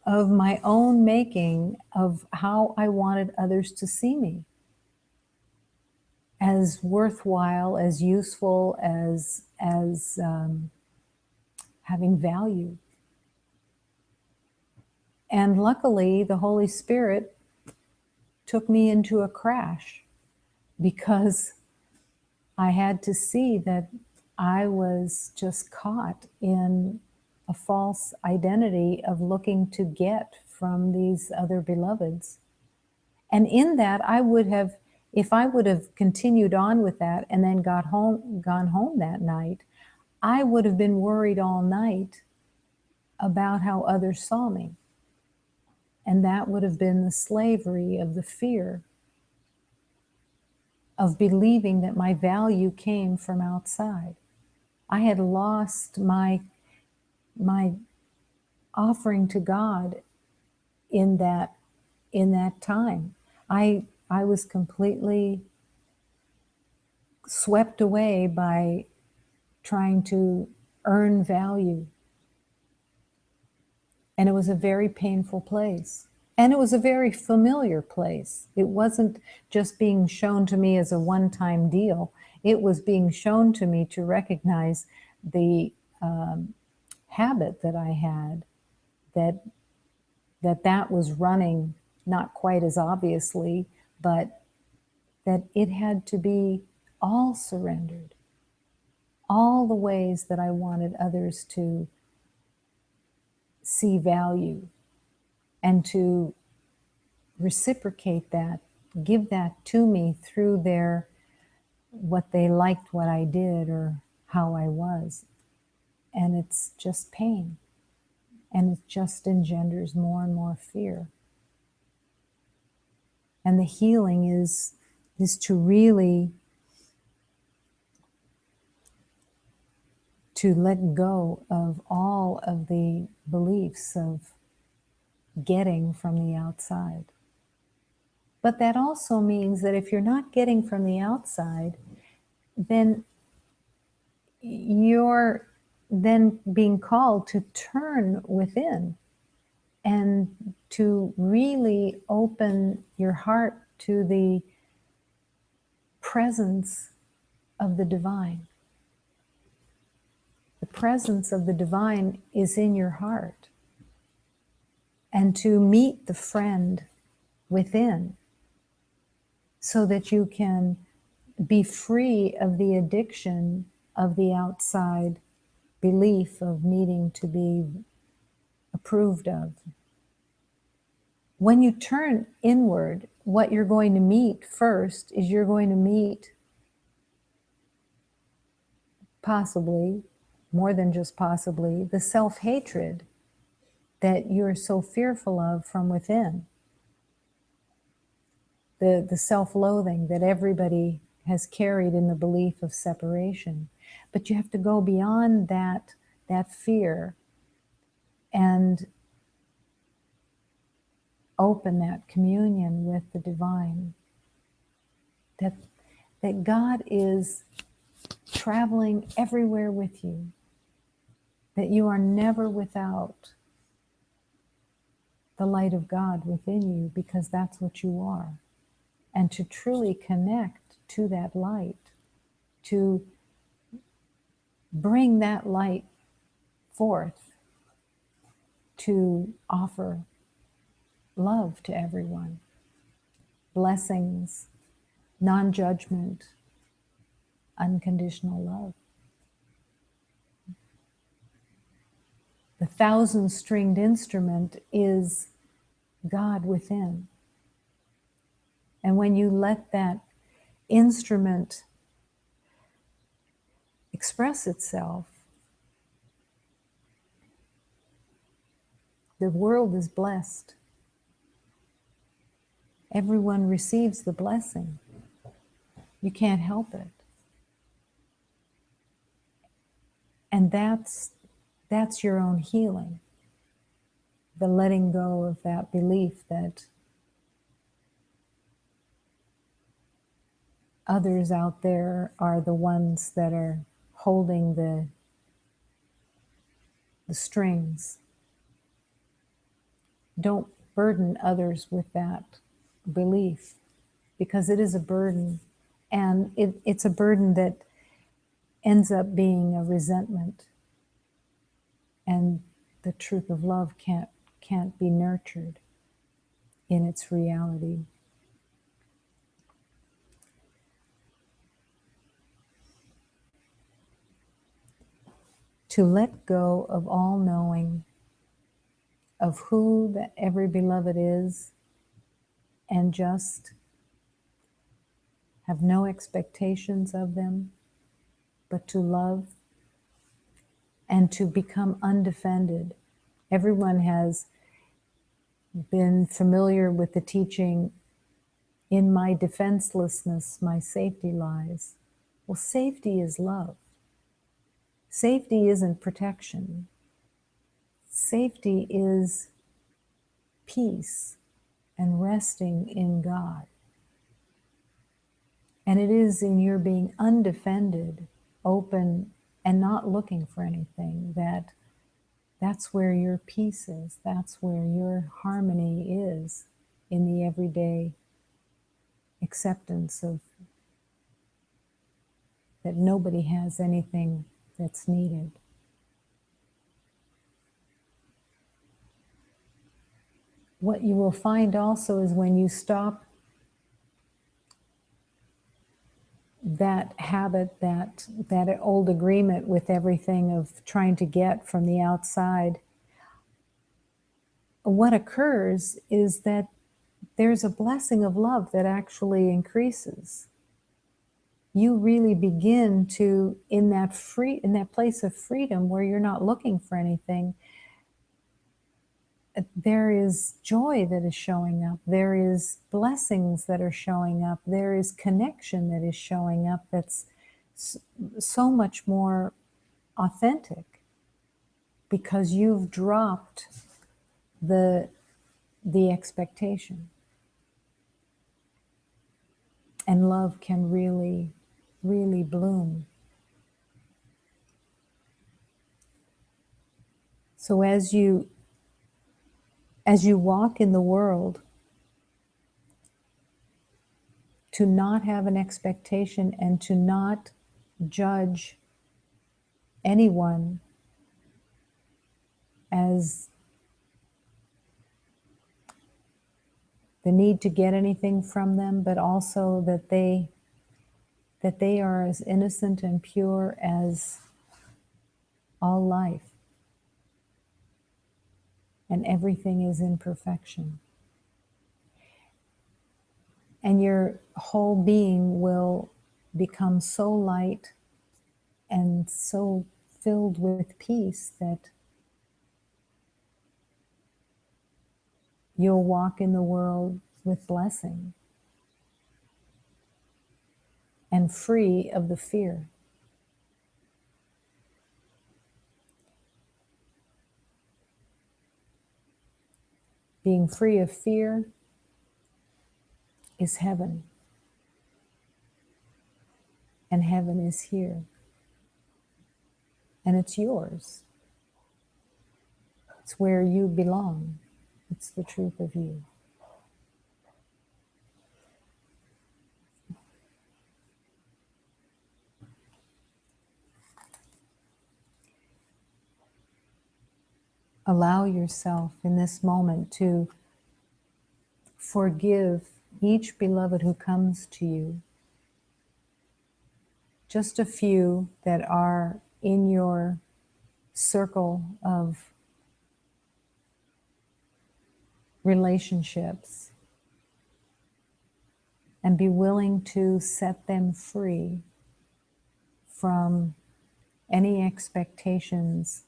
of my own making, of how I wanted others to see me. As worthwhile, as useful, as having value. And luckily, the Holy Spirit took me into a crash because I had to see that I was just caught in a false identity of looking to get from these other beloveds. And in that, I would have, if I would have continued on with that and then gone home that night, I would have been worried all night about how others saw me. And that would have been the slavery of the fear of believing that my value came from outside. I had lost my offering to God in that time. I was completely swept away by trying to earn value. And it was a very painful place. And it was a very familiar place. It wasn't just being shown to me as a one-time deal. It was being shown to me to recognize the habit that I had, that was running not quite as obviously, but that it had to be all surrendered. All the ways that I wanted others to see value and to reciprocate that, give that to me through their, what they liked what I did or how I was. And it's just pain. And it just engenders more and more fear. And the healing is to really to let go of all of the beliefs of getting from the outside. But that also means that if you're not getting from the outside, then you're then being called to turn within and to really open your heart to the presence of the divine. The presence of the divine is in your heart. And to meet the friend within so that you can be free of the addiction of the outside belief of needing to be approved of. When you turn inward, what you're going to meet first is you're going to meet, possibly, more than just possibly, the self-hatred that you're so fearful of from within. The self-loathing that everybody has carried in the belief of separation. But you have to go beyond that fear and open that communion with the divine. That God is traveling everywhere with you. That you are never without the light of God within you, because that's what you are. And to truly connect to that light, to bring that light forth, to offer love to everyone, blessings, non-judgment, unconditional love. The 1,000-stringed instrument is God within. And when you let that instrument express itself, the world is blessed. Everyone receives the blessing. You can't help it. And that's your own healing. The letting go of that belief that others out there are the ones that are holding the strings. Don't burden others with that belief, because it is a burden, and it's a burden that ends up being a resentment, and the truth of love can't be nurtured in its reality. To let go of all knowing of who the ever beloved is, and just have no expectations of them, but to love and to become undefended. Everyone has been familiar with the teaching, in my defenselessness, my safety lies. Well, safety is love. Safety isn't protection. Safety is peace and resting in God. And it is in your being undefended, open, and not looking for anything that's where your peace is. That's where your harmony is, in the everyday acceptance of that nobody has anything that's needed. What you will find also is when you stop that habit, that old agreement with everything of trying to get from the outside, what occurs is that there's a blessing of love that actually increases. You really begin to, in that place of freedom where you're not looking for anything, there is joy that is showing up. There is blessings that are showing up. There is connection that is showing up that's so much more authentic, because you've dropped the expectation. And love can really, really bloom. So as you walk in the world, to not have an expectation and to not judge anyone as the need to get anything from them, but also that they are as innocent and pure as all life, and everything is imperfection. And your whole being will become so light and so filled with peace that you'll walk in the world with blessing and free of the fear. Being free of fear is heaven. And heaven is here. And it's yours. It's where you belong. It's the truth of you. Allow yourself in this moment to forgive each beloved who comes to you. Just a few that are in your circle of relationships, and be willing to set them free from any expectations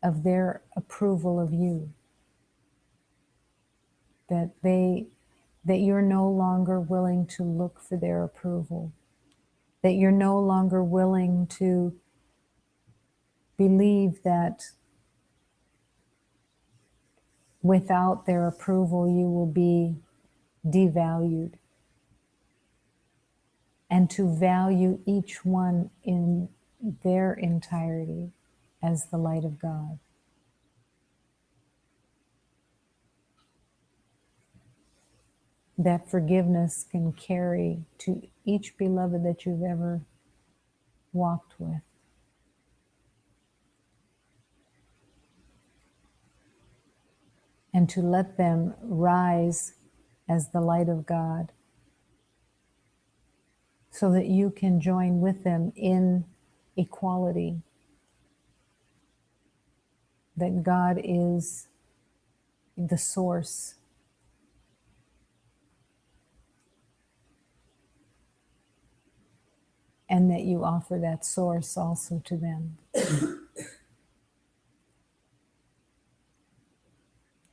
of their approval of you. That you're no longer willing to look for their approval. That you're no longer willing to believe that without their approval you will be devalued. And to value each one in their entirety as the light of God. That forgiveness can carry to each beloved that you've ever walked with. And to let them rise as the light of God, so that you can join with them in equality. That God is the source. And that you offer that source also to them.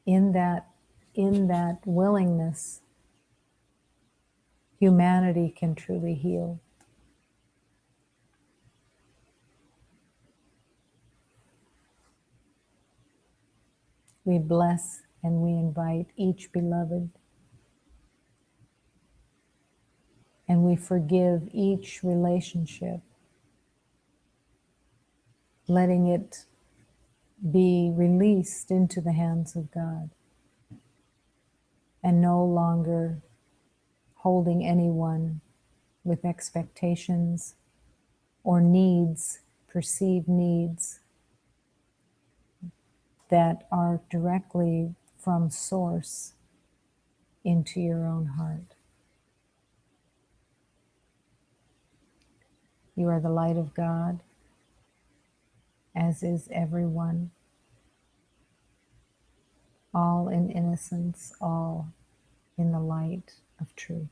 In that willingness, humanity can truly heal. We bless and we invite each beloved, and we forgive each relationship, letting it be released into the hands of God, and no longer holding anyone with expectations or needs, perceived needs that are directly from source into your own heart. You are the light of God, as is everyone, all in innocence, all in the light of truth.